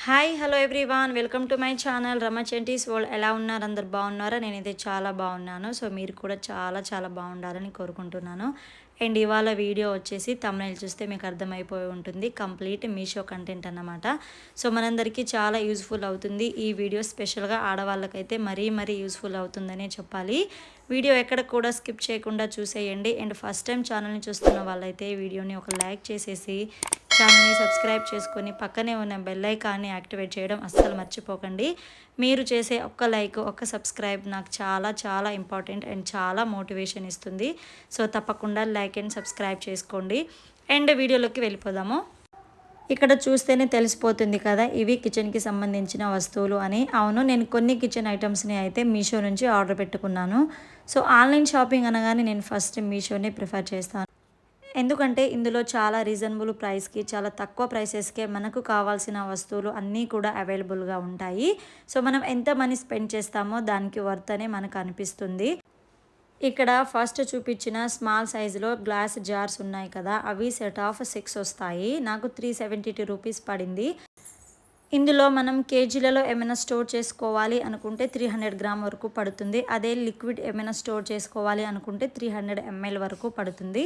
Hi hello everyone welcome to my channel Rama Chanti's world. ఎలా ఉన్నారు? అందరు బాగున్నారా? నేనైతే చాలా బాగున్నాను. సో మీరు కూడా చాలా చాలా బాగుండాలని కోరుకుంటున్నాను. అండ్ ఇవాళ వీడియో వచ్చేసి తమ్నైల్ చూస్తే మీకు అర్థమైపోయి ఉంటుంది, కంప్లీట్ మీషో కంటెంట్ అన్నమాట. సో మనందరికీ చాలా యూజ్ఫుల్ అవుతుంది ఈ వీడియో. స్పెషల్గా ఆడవాళ్ళకైతే మరీ యూజ్ఫుల్ అవుతుందనే చెప్పాలి. వీడియో ఎక్కడ కూడా స్కిప్ చేయకుండా చూసేయండి. అండ్ ఫస్ట్ టైం ఛానల్ని చూస్తున్న వాళ్ళైతే వీడియోని ఒక లైక్ చేసేసి ఛానల్ని సబ్స్క్రైబ్ చేసుకొని పక్కనే ఉన్న బెల్ ఐకాన్ని యాక్టివేట్ చేయడం అస్సలు మర్చిపోకండి. మీరు చేసే ఒక్క లైక్, ఒక్క సబ్స్క్రైబ్ నాకు చాలా చాలా ఇంపార్టెంట్ అండ్ చాలా మోటివేషన్ ఇస్తుంది. సో తప్పకుండా లైక్ అండ్ సబ్స్క్రైబ్ చేసుకోండి. అండ్ వీడియోలోకి వెళ్ళిపోదాము. ఇక్కడ చూస్తేనే తెలిసిపోతుంది కదా ఇవి కిచెన్కి సంబంధించిన వస్తువులు అని. అవును, నేను కొన్ని కిచెన్ ఐటమ్స్ని అయితే మీషో నుంచి ఆర్డర్ పెట్టుకున్నాను. సో ఆన్లైన్ షాపింగ్ అనగానే నేను ఫస్ట్ మీషోని ప్రిఫర్ చేస్తాను. ఎందుకంటే ఇందులో చాలా రీజనబుల్ ప్రైస్కి, చాలా తక్కువ ప్రైసెస్కే మనకు కావాల్సిన వస్తువులు అన్నీ కూడా అవైలబుల్గా ఉంటాయి. సో మనం ఎంత మనీ స్పెండ్ చేస్తామో దానికి వర్త్ అనే మనకు అనిపిస్తుంది. ఇక్కడ ఫస్ట్ చూపించిన స్మాల్ సైజులో గ్లాస్ జార్స్ ఉన్నాయి కదా, అవి సెట్ ఆఫ్ 6 వస్తాయి. నాకు 372 రూపీస్ పడింది. ఇందులో మనం కేజీలలో ఏమైనా స్టోర్ చేసుకోవాలి అనుకుంటే 300 గ్రామ్ వరకు పడుతుంది. అదే లిక్విడ్ ఏమైనా స్టోర్ చేసుకోవాలి అనుకుంటే 300 ml వరకు పడుతుంది.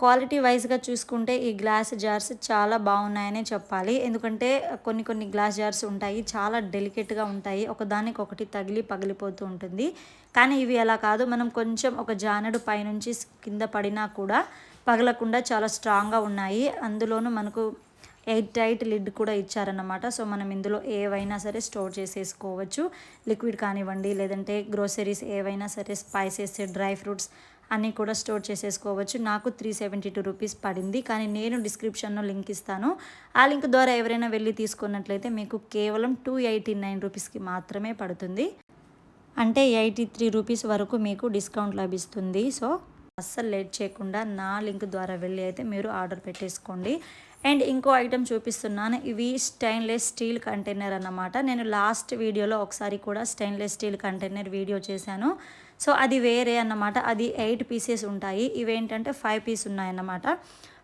క్వాలిటీ వైజ్గా చూసుకుంటే ఈ గ్లాస్ జార్స్ చాలా బాగున్నాయనే చెప్పాలి. ఎందుకంటే కొన్ని గ్లాస్ జార్స్ ఉంటాయి, చాలా డెలికేట్గా ఉంటాయి, ఒకదానికి ఒకటి తగిలి పగిలిపోతూ ఉంటుంది. కానీ ఇవి అలా కాదు. మనం కొంచెం ఒక జానడు పైనుంచి కింద పడినా కూడా పగలకుండా చాలా స్ట్రాంగ్గా ఉన్నాయి. అందులోనూ మనకు ఎయిర్ టైట్ లిడ్ కూడా ఇచ్చారన్నమాట. సో మనం ఇందులో ఏవైనా సరే స్టోర్ చేసేసుకోవచ్చు. లిక్విడ్ కానివ్వండి, లేదంటే గ్రోసరీస్ ఏవైనా సరే, స్పైసెస్, డ్రై ఫ్రూట్స్ అన్నీ కూడా స్టోర్ చేసేసుకోవచ్చు. నాకు 372 రూపీస్ పడింది. కానీ నేను డిస్క్రిప్షన్లో లింక్ ఇస్తాను. ఆ లింక్ ద్వారా ఎవరైనా వెళ్ళి తీసుకున్నట్లయితే మీకు కేవలం 289 రూపీస్కి మాత్రమే పడుతుంది. అంటే 83 రూపీస్ వరకు మీకు డిస్కౌంట్ లభిస్తుంది. సో అస్సలు లేట్ చేయకుండా నా లింక్ ద్వారా వెళ్ళి అయితే మీరు ఆర్డర్ పెట్టేసుకోండి. అండ్ ఇంకో ఐటెం చూపిస్తున్నాను. ఇవి స్టెయిన్లెస్ స్టీల్ కంటైనర్ అన్నమాట. నేను లాస్ట్ వీడియోలో ఒకసారి కూడా స్టెయిన్లెస్ స్టీల్ కంటైనర్ వీడియో చేశాను. సో అది వేరే అన్నమాట. అది 8 పీసెస్ ఉంటాయి. ఇవేంటంటే 5 పీస్ ఉన్నాయన్నమాట.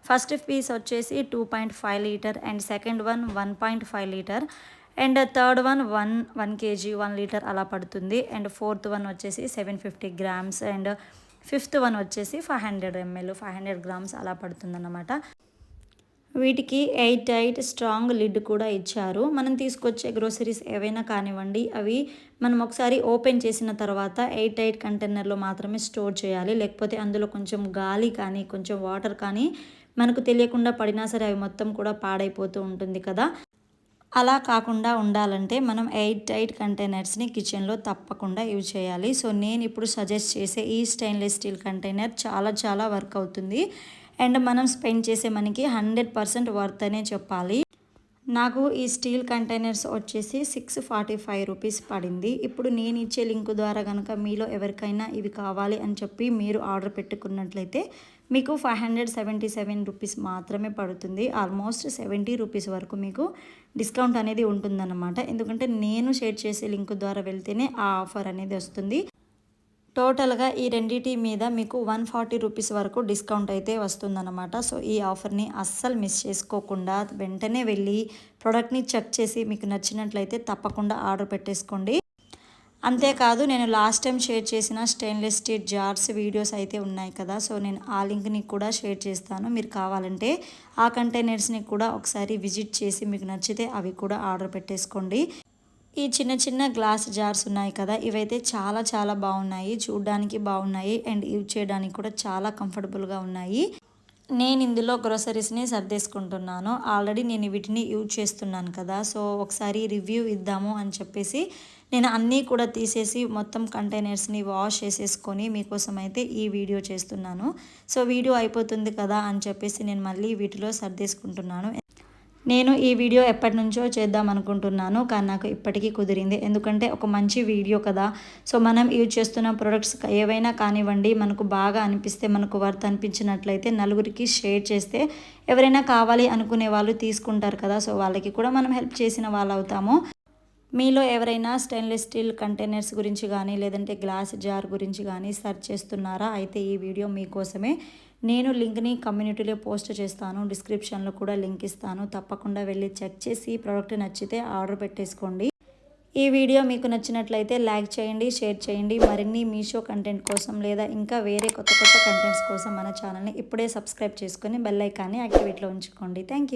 ఫస్ట్ పీస్ వచ్చేసి 2.5 litre and second one 1.5 litre and third one 1 kg 1 litre అలా పడుతుంది. అండ్ ఫోర్త్ వన్ వచ్చేసి 750 గ్రామ్స్ అండ్ ఫిఫ్త్ వన్ వచ్చేసి 500 ml 500 గ్రామ్స్ అలా పడుతుందన్నమాట. వీటికి ఎయిర్ టైట్ స్ట్రాంగ్ లిడ్ కూడా ఇచ్చారు. మనం తీసుకొచ్చే గ్రోసరీస్ ఏవైనా కానివ్వండి, అవి మనం ఒకసారి ఓపెన్ చేసిన తర్వాత ఎయిర్ టైట్ కంటైనర్లో మాత్రమే స్టోర్ చేయాలి. లేకపోతే అందులో కొంచెం గాలి కానీ, కొంచెం వాటర్ కానీ మనకు తెలియకుండా పడినా సరే అవి మొత్తం కూడా పాడైపోతూ ఉంటుంది కదా. అలా కాకుండా ఉండాలంటే మనం ఎయిర్ టైట్ కంటైనర్స్ని కిచెన్లో తప్పకుండా యూజ్ చేయాలి. సో నేను ఇప్పుడు సజెస్ట్ చేసే ఈ స్టెయిన్లెస్ స్టీల్ కంటైనర్ చాలా చాలా వర్క్ అవుతుంది. అండ్ మనం స్పెండ్ చేసే మనకి 100% వర్త్ అనే చెప్పాలి. నాకు ఈ స్టీల్ కంటైనర్స్ వచ్చేసి 645 రూపీస్ పడింది. ఇప్పుడు నేను ఇచ్చే లింక్ ద్వారా కనుక మీలో ఎవరికైనా ఇవి కావాలి అని చెప్పి మీరు ఆర్డర్ పెట్టుకున్నట్లయితే మీకు 577 రూపీస్ మాత్రమే పడుతుంది. ఆల్మోస్ట్ 70 రూపీస్ వరకు మీకు డిస్కౌంట్ అనేది ఉంటుందన్నమాట. ఎందుకంటే నేను షేర్ చేసే లింక్ ద్వారా వెళ్తేనే ఆ ఆఫర్ అనేది వస్తుంది. టోటల్గా ఈ రెండిటి మీద మీకు 140 రూపీస్ వరకు డిస్కౌంట్ అయితే వస్తుందన్నమాట. సో ఈ ఆఫర్ని అస్సలు మిస్ చేసుకోకుండా వెంటనే వెళ్ళి ప్రోడక్ట్ని చెక్ చేసి మీకు నచ్చినట్లయితే తప్పకుండా ఆర్డర్ పెట్టేసుకోండి. అంతేకాదు, నేను లాస్ట్ టైం షేర్ చేసిన స్టెయిన్లెస్ స్టీల్ జార్స్ వీడియోస్ అయితే ఉన్నాయి కదా, సో నేను ఆ లింక్ని కూడా షేర్ చేస్తాను. మీరు కావాలంటే ఆ కంటైనర్స్ని కూడా ఒకసారి విజిట్ చేసి మీకు నచ్చితే అవి కూడా ఆర్డర్ పెట్టేసుకోండి. ఈ చిన్న గ్లాస్ జార్స్ ఉన్నాయి కదా, ఇవైతే చాలా చాలా బాగున్నాయి, చూడడానికి బాగున్నాయి అండ్ యూజ్ చేయడానికి కూడా చాలా కంఫర్టబుల్గా ఉన్నాయి. నేను ఇందులో గ్రోసరీస్ని సర్దేసుకుంటున్నాను. ఆల్రెడీ నేను వీటిని యూజ్ చేస్తున్నాను కదా, సో ఒకసారి రివ్యూ ఇద్దాము అని చెప్పేసి నేను అన్నీ కూడా తీసేసి మొత్తం కంటైనర్స్ని వాష్ చేసేసుకొని మీకోసం అయితే ఈ వీడియో చేస్తున్నాను. సో వీడియో అయిపోతుంది కదా అని చెప్పేసి నేను మళ్ళీ వీటిలో సర్దేసుకుంటున్నాను. నేను ఈ వీడియో ఎప్పటి నుంచో చేద్దాం అనుకుంటున్నాను, కానీ నాకు ఇప్పటికీ కుదిరింది. ఎందుకంటే ఒక మంచి వీడియో కదా. సో మనం యూజ్ చేస్తున్న ప్రొడక్ట్స్ ఏవైనా కానివ్వండి, మనకు బాగా అనిపిస్తే, మనకు వర్త్ అనిపించినట్లయితే నలుగురికి షేర్ చేస్తే ఎవరైనా కావాలి అనుకునే వాళ్ళు తీసుకుంటారు కదా. సో వాళ్ళకి కూడా మనం హెల్ప్ చేసిన వాళ్ళు అవుతాము. మీలో ఎవరైనా స్టెయిన్లెస్ స్టీల్ కంటైనర్స్ గురించి కానీ, లేదంటే గ్లాస్ జార్ గురించి కానీ సెర్చ్ చేస్తున్నారా? అయితే ఈ వీడియో మీకోసమే. నేను లింక్ని కమ్యూనిటీలో పోస్ట్ చేస్తాను, డిస్క్రిప్షన్లో కూడా లింక్ ఇస్తాను. తప్పకుండా వెళ్ళి చెక్ చేసి ప్రోడక్ట్ నచ్చితే ఆర్డర్ పెట్టేసుకోండి. ఈ వీడియో మీకు నచ్చినట్లయితే లైక్ చేయండి, షేర్ చేయండి. మరిన్ని మీషో కంటెంట్ కోసం లేదా ఇంకా వేరే కొత్త కంటెంట్స్ కోసం మన ఛానల్ని ఇప్పుడే సబ్స్క్రైబ్ చేసుకొని బెల్ ఐకాన్ని యాక్టివేట్లో ఉంచుకోండి. Thank you.